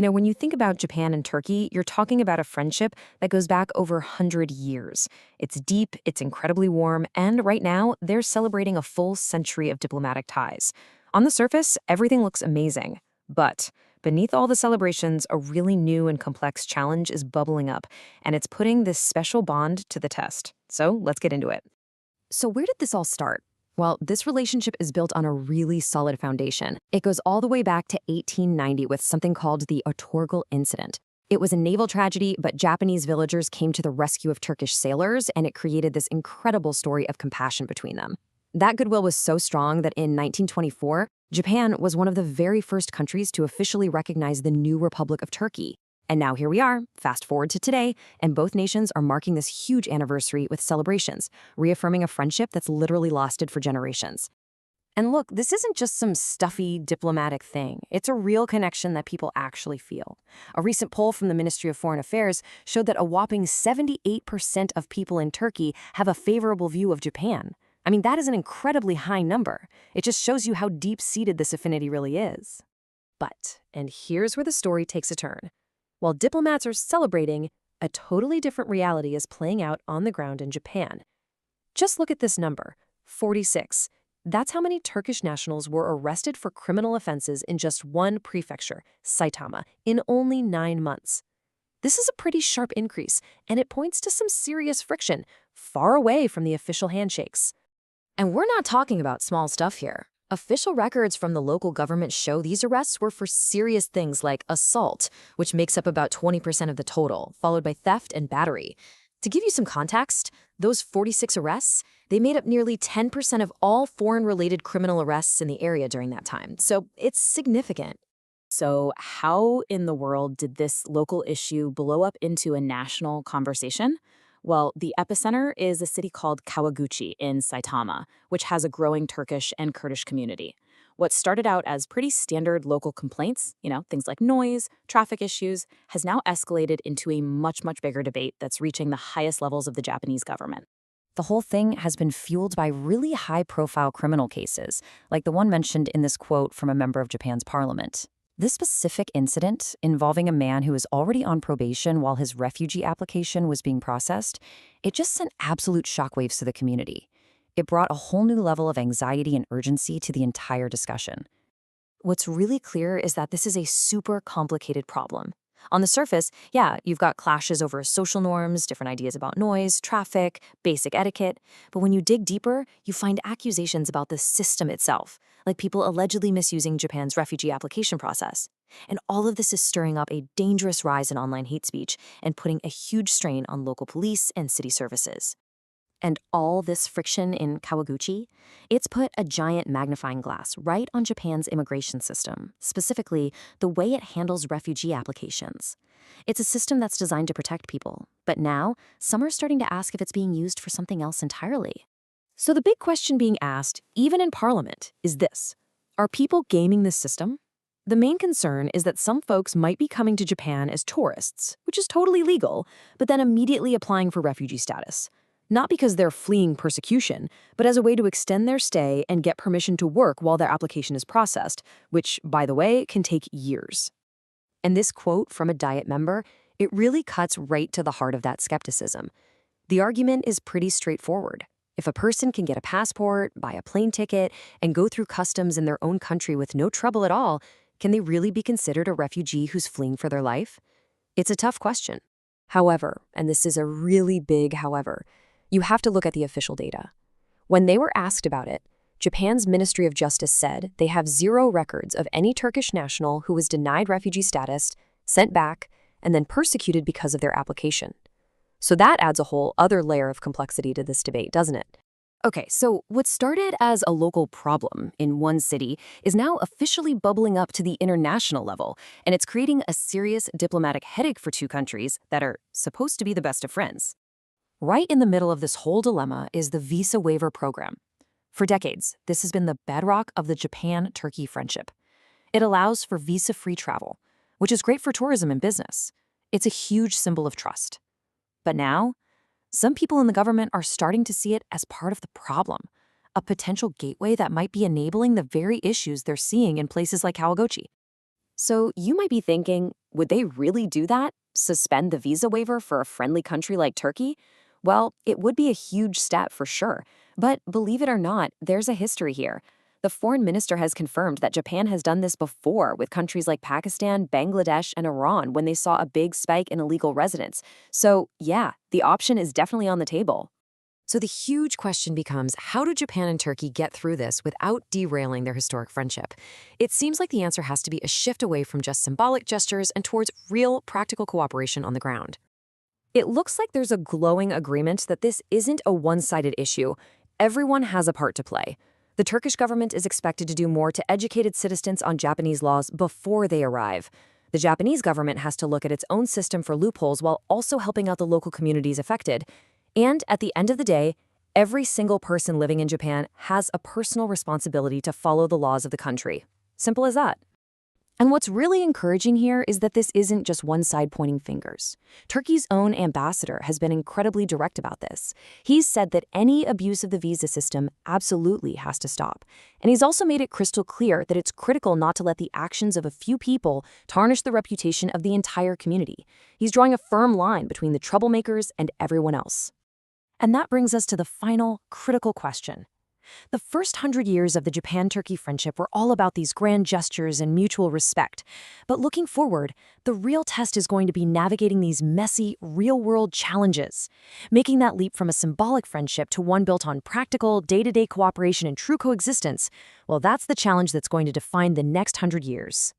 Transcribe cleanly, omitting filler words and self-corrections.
When you think about Japan and Turkey, you're talking about a friendship that goes back over 100 years. It's deep, it's incredibly warm, and right now, they're celebrating a full century of diplomatic ties. On the surface, everything looks amazing. But beneath all the celebrations, a really new and complex challenge is bubbling up, and it's putting this special bond to the test. So let's get into it. So where did this all start? Well, this relationship is built on a really solid foundation. It goes all the way back to 1890 with something called the Ertuğrul incident. It was a naval tragedy, but Japanese villagers came to the rescue of Turkish sailors, and it created this incredible story of compassion between them. That goodwill was so strong that in 1924, Japan was one of the very first countries to officially recognize the new Republic of Turkey. And now here we are, fast forward to today, and both nations are marking this huge anniversary with celebrations, reaffirming a friendship that's literally lasted for generations. And look, this isn't just some stuffy diplomatic thing. It's a real connection that people actually feel. A recent poll from the Ministry of Foreign Affairs showed that a whopping 78% of people in Turkey have a favorable view of Japan. I mean, that is an incredibly high number. It just shows you how deep-seated this affinity really is. But, and here's where the story takes a turn. While diplomats are celebrating, a totally different reality is playing out on the ground in Japan. Just look at this number, 46. That's how many Turkish nationals were arrested for criminal offenses in just one prefecture, Saitama, in only 9 months. This is a pretty sharp increase, and it points to some serious friction, far away from the official handshakes. And we're not talking about small stuff here. Official records from the local government show these arrests were for serious things like assault, which makes up about 20% of the total, followed by theft and battery. To give you some context, those 46 arrests, they made up nearly 10% of all foreign-related criminal arrests in the area during that time, so it's significant. So how in the world did this local issue blow up into a national conversation? Well, the epicenter is a city called Kawaguchi in Saitama, which has a growing Turkish and Kurdish community. What started out as pretty standard local complaints, things like noise, traffic issues, has now escalated into a much, much bigger debate that's reaching the highest levels of the Japanese government. The whole thing has been fueled by really high-profile criminal cases, like the one mentioned in this quote from a member of Japan's parliament. This specific incident, involving a man who was already on probation while his refugee application was being processed, it just sent absolute shockwaves to the community. It brought a whole new level of anxiety and urgency to the entire discussion. What's really clear is that this is a super complicated problem. On the surface, yeah, you've got clashes over social norms, different ideas about noise, traffic, basic etiquette. But when you dig deeper, you find accusations about the system itself, like people allegedly misusing Japan's refugee application process. And all of this is stirring up a dangerous rise in online hate speech and putting a huge strain on local police and city services. And all this friction in Kawaguchi, it's put a giant magnifying glass right on Japan's immigration system, specifically the way it handles refugee applications. It's a system that's designed to protect people, but now some are starting to ask if it's being used for something else entirely. So the big question being asked, even in Parliament, is this: are people gaming this system? The main concern is that some folks might be coming to Japan as tourists, which is totally legal, but then immediately applying for refugee status. Not because they're fleeing persecution, but as a way to extend their stay and get permission to work while their application is processed, which, by the way, can take years. And this quote from a Diet member, it really cuts right to the heart of that skepticism. The argument is pretty straightforward. If a person can get a passport, buy a plane ticket, and go through customs in their own country with no trouble at all, can they really be considered a refugee who's fleeing for their life? It's a tough question. However, and this is a really big however, you have to look at the official data. When they were asked about it, Japan's Ministry of Justice said they have zero records of any Turkish national who was denied refugee status, sent back, and then persecuted because of their application. So that adds a whole other layer of complexity to this debate, doesn't it? Okay, so what started as a local problem in one city is now officially bubbling up to the international level, and it's creating a serious diplomatic headache for two countries that are supposed to be the best of friends. Right in the middle of this whole dilemma is the visa waiver program. For decades, this has been the bedrock of the Japan-Turkey friendship. It allows for visa-free travel, which is great for tourism and business. It's a huge symbol of trust. But now, some people in the government are starting to see it as part of the problem, a potential gateway that might be enabling the very issues they're seeing in places like Kawaguchi. So you might be thinking, would they really do that? Suspend the visa waiver for a friendly country like Turkey? Well, it would be a huge step for sure. But believe it or not, there's a history here. The foreign minister has confirmed that Japan has done this before with countries like Pakistan, Bangladesh, and Iran when they saw a big spike in illegal residents. So, yeah, the option is definitely on the table. So the huge question becomes, how do Japan and Turkey get through this without derailing their historic friendship? It seems like the answer has to be a shift away from just symbolic gestures and towards real, practical cooperation on the ground. It looks like there's a glowing agreement that this isn't a one-sided issue. Everyone has a part to play. The Turkish government is expected to do more to educate its citizens on Japanese laws before they arrive. The Japanese government has to look at its own system for loopholes while also helping out the local communities affected. And at the end of the day, every single person living in Japan has a personal responsibility to follow the laws of the country. Simple as that. And what's really encouraging here is that this isn't just one side pointing fingers. Turkey's own ambassador has been incredibly direct about this. He's said that any abuse of the visa system absolutely has to stop. And he's also made it crystal clear that it's critical not to let the actions of a few people tarnish the reputation of the entire community. He's drawing a firm line between the troublemakers and everyone else. And that brings us to the final, critical question. The first 100 years of the Japan-Turkey friendship were all about these grand gestures and mutual respect. But looking forward, the real test is going to be navigating these messy, real-world challenges. Making that leap from a symbolic friendship to one built on practical, day-to-day cooperation and true coexistence, well, that's the challenge that's going to define the next 100 years.